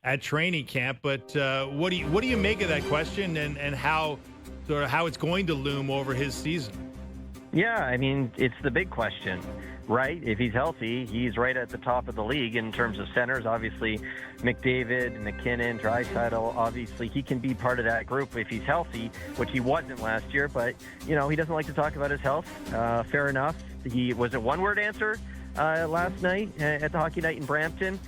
at training camp. But what do you make of that question and how it's going to loom over his season? Yeah, I mean, it's the big question, right? If he's healthy, he's right at the top of the league in terms of centers. Obviously, McDavid, McKinnon, Draisaitl, obviously he can be part of that group if he's healthy, which he wasn't last year. But, he doesn't like to talk about his health. Fair enough. He was a one-word answer last night at the Hockey Night in Brampton.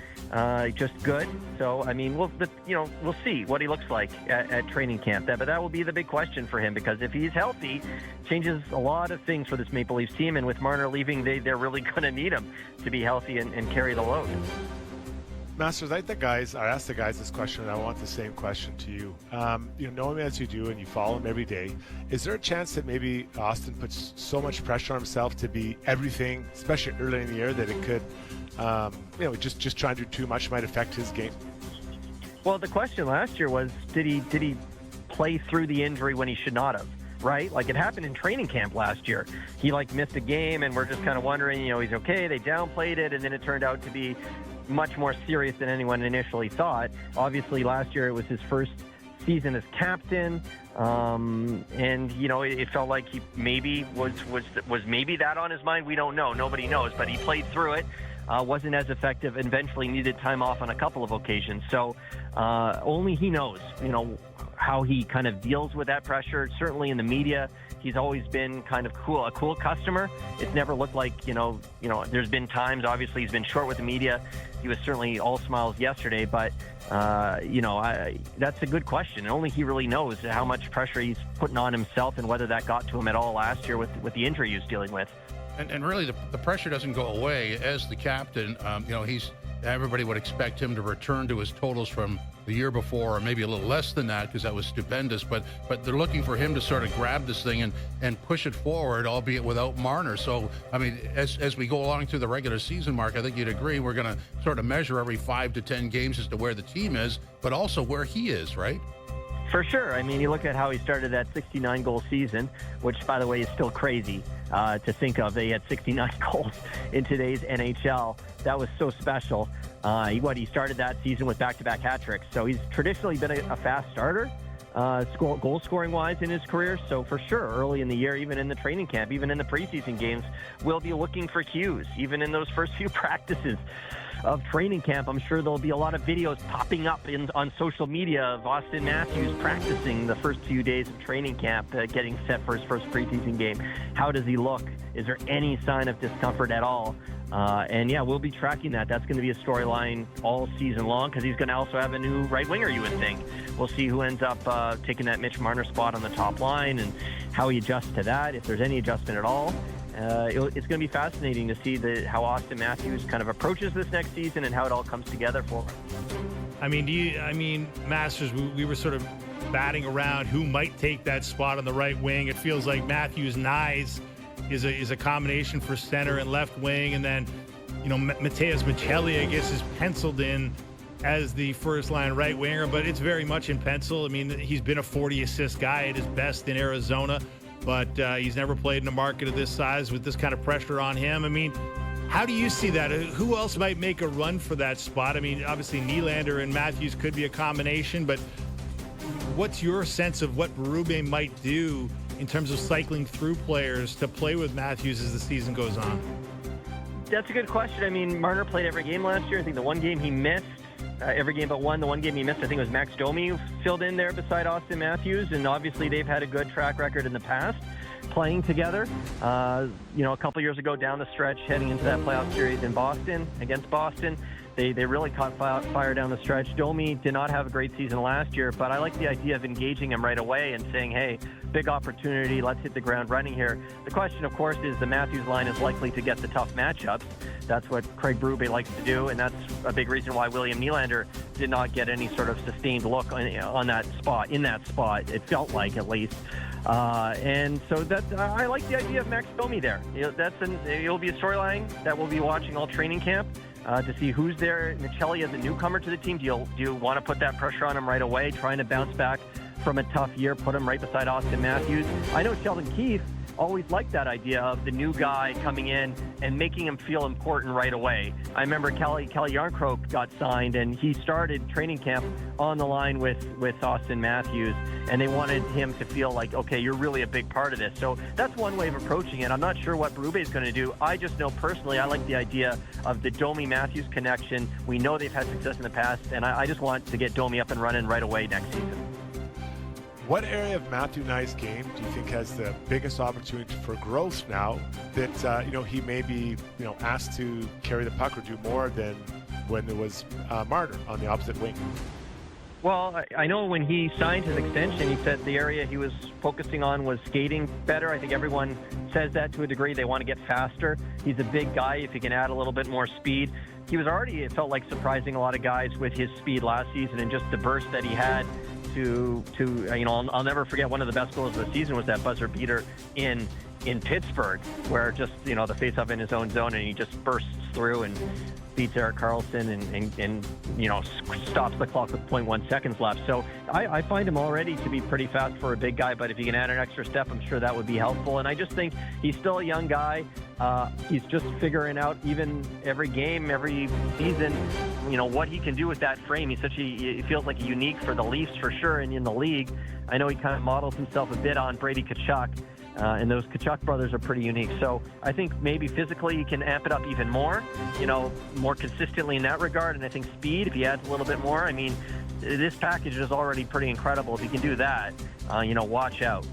Just good. So, I mean, we'll see what he looks like at training camp. But that will be the big question for him, because if he's healthy, changes a lot of things for this Maple Leafs team. And with Marner leaving, they're really going to need him to be healthy and carry the load. Masters, I asked the guys this question, and I want the same question to you. Knowing him as you do and you follow him every day, is there a chance that maybe Austin puts so much pressure on himself to be everything, especially early in the year, that it could, just trying to do too much might affect his game? Well, the question last year was, did he play through the injury when he should not have? Right? Like, it happened in training camp last year. He missed a game, and we're just kind of wondering, he's okay. They downplayed it, and then it turned out to be much more serious than anyone initially thought. Obviously, last year it was his first season as captain, and it felt like he maybe was maybe that on his mind. We don't know. Nobody knows, but he played through it. Wasn't as effective, and eventually needed time off on a couple of occasions. So only he knows, how he kind of deals with that pressure. Certainly in the media, he's always been kind of a cool customer. It's never looked like, there's been times, obviously he's been short with the media. He was certainly all smiles yesterday, but, that's a good question. Only he really knows how much pressure he's putting on himself and whether that got to him at all last year with the injury he was dealing with. And really, the pressure doesn't go away. As the captain, everybody would expect him to return to his totals from the year before, or maybe a little less than that, because that was stupendous. But they're looking for him to sort of grab this thing and push it forward, albeit without Marner. So, I mean, as we go along through the regular season, Mark, I think you'd agree we're going to sort of measure every 5 to 10 games as to where the team is, but also where he is, right? For sure. I mean, you look at how he started that 69-goal season, which, by the way, is still crazy to think of. They had 69 goals in today's NHL. That was so special. He started that season with back-to-back hat tricks. So he's traditionally been a fast starter, goal-scoring-wise in his career. So for sure, early in the year, even in the training camp, even in the preseason games, we'll be looking for cues, even in those first few practices of training camp. I'm sure there'll be a lot of videos popping up on social media of Austin Matthews practicing the first few days of training camp, getting set for his first preseason game. How does he look? Is there any sign of discomfort at all? We'll be tracking that. That's going to be a storyline all season long, because he's going to also have a new right winger, you would think. We'll see who ends up taking that Mitch Marner spot on the top line and how he adjusts to that, if there's any adjustment at all. It's going to be fascinating to see how Austin Matthews kind of approaches this next season and how it all comes together for him. Masters, we were sort of batting around who might take that spot on the right wing. It feels like Matthews Nyes is a combination for center and left wing, and then Mateus Michelli, I guess, is penciled in as the first line right winger, but it's very much in pencil. I mean, he's been a 40 assist guy at his best in Arizona, but he's never played in a market of this size with this kind of pressure on him. I mean, how do you see that? Who else might make a run for that spot? I mean, obviously Nylander and Matthews could be a combination, but what's your sense of what Berube might do in terms of cycling through players to play with Matthews as the season goes on? That's a good question. I mean, Marner played every game last year. I think the one game he missed, every game but one, the one game he missed, I think it was Max Domi who filled in there beside Austin Matthews, and obviously they've had a good track record in the past playing together. A couple years ago down the stretch, heading into that playoff series in Boston, against Boston, they really caught fire down the stretch. Domi did not have a great season last year, but I like the idea of engaging him right away and saying, hey, big opportunity, let's hit the ground running here. The question, of course, is the Matthews line is likely to get the tough matchups. That's what Craig Berube likes to do, and that's a big reason why William Nylander did not get any sort of sustained look on that spot, it felt like, at least. And so I like the idea of Max Domi there. It'll be a storyline that we'll be watching all training camp to see who's there. Michelli as a newcomer to the team. Do you want to put that pressure on him right away, trying to bounce back from a tough year, put him right beside Austin Matthews? I know Sheldon Keefe always liked that idea of the new guy coming in and making him feel important right away. I remember Kelly Yarncroke got signed, and he started training camp on the line with Austin Matthews, and they wanted him to feel like, okay, you're really a big part of this. So that's one way of approaching it. I'm not sure what Berube is going to do. I just know personally I like the idea of the Domi-Matthews connection. We know they've had success in the past, and I just want to get Domi up and running right away next season. What area of Matthew Knies' game do you think has the biggest opportunity for growth now that he may be asked to carry the puck or do more than when there was Marner on the opposite wing? Well, I know when he signed his extension, he said the area he was focusing on was skating better. I think everyone says that to a degree. They want to get faster. He's a big guy. If he can add a little bit more speed, he was already, it felt like, surprising a lot of guys with his speed last season, and just the burst that he had to I'll never forget one of the best goals of the season was that buzzer beater in Pittsburgh, where just the face-off in his own zone, and he just bursts through and beats Erik Karlsson and stops the clock with 0.1 seconds left. So I find him already to be pretty fast for a big guy, but if he can add an extra step, I'm sure that would be helpful. And I just think he's still a young guy. He's just figuring out, even every game, every season, what he can do with that frame. He feels like a unique for the Leafs for sure, and in the league. I know he kind of models himself a bit on Brady Tkachuk. And those Tkachuk brothers are pretty unique. So I think maybe physically he can amp it up even more, more consistently in that regard. And I think speed, if he adds a little bit more, I mean, this package is already pretty incredible. If he can do that, watch out.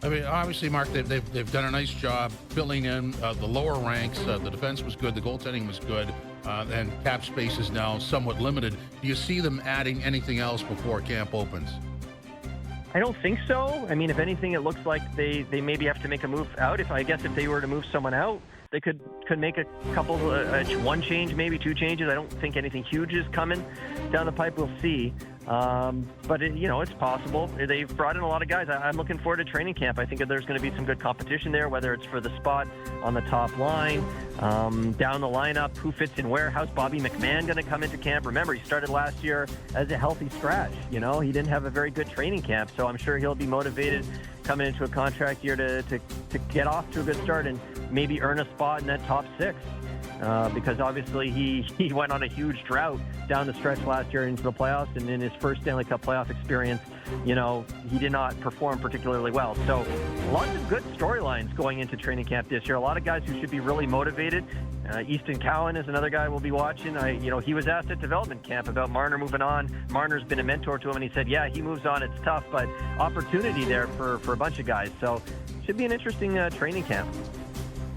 I mean, obviously, Mark, they've done a nice job filling in the lower ranks. The defense was good. The goaltending was good. And cap space is now somewhat limited. Do you see them adding anything else before camp opens? I don't think so. I mean, if anything, it looks like they maybe have to make a move out. If they were to move someone out, they could make a couple, one change, maybe two changes. I don't think anything huge is coming down the pipe. We'll see. But it's possible. They've brought in a lot of guys. I'm looking forward to training camp. I think there's going to be some good competition there, whether it's for the spot on the top line, down the lineup, who fits in where. How's Bobby McMahon going to come into camp? Remember, he started last year as a healthy scratch. He didn't have a very good training camp, so I'm sure he'll be motivated coming into a contract year to get off to a good start and maybe earn a spot in that top six. Because obviously he went on a huge drought down the stretch last year into the playoffs, and in his first Stanley Cup playoff experience, he did not perform particularly well. So lots of good storylines going into training camp this year. A lot of guys who should be really motivated. Easton Cowan is another guy we'll be watching. He was asked at development camp about Marner moving on. Marner's been a mentor to him, and he said, yeah, he moves on. It's tough, but opportunity there for a bunch of guys. So should be an interesting training camp.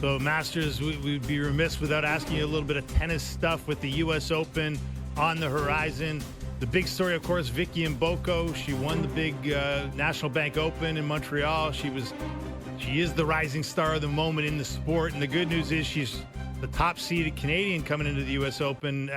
So, Masters, we'd be remiss without asking you a little bit of tennis stuff with the U.S. Open on the horizon. The big story, of course, Vicky Mboko. She won the big National Bank Open in Montreal. She is the rising star of the moment in the sport. And the good news is she's the top-seeded Canadian coming into the U.S. Open.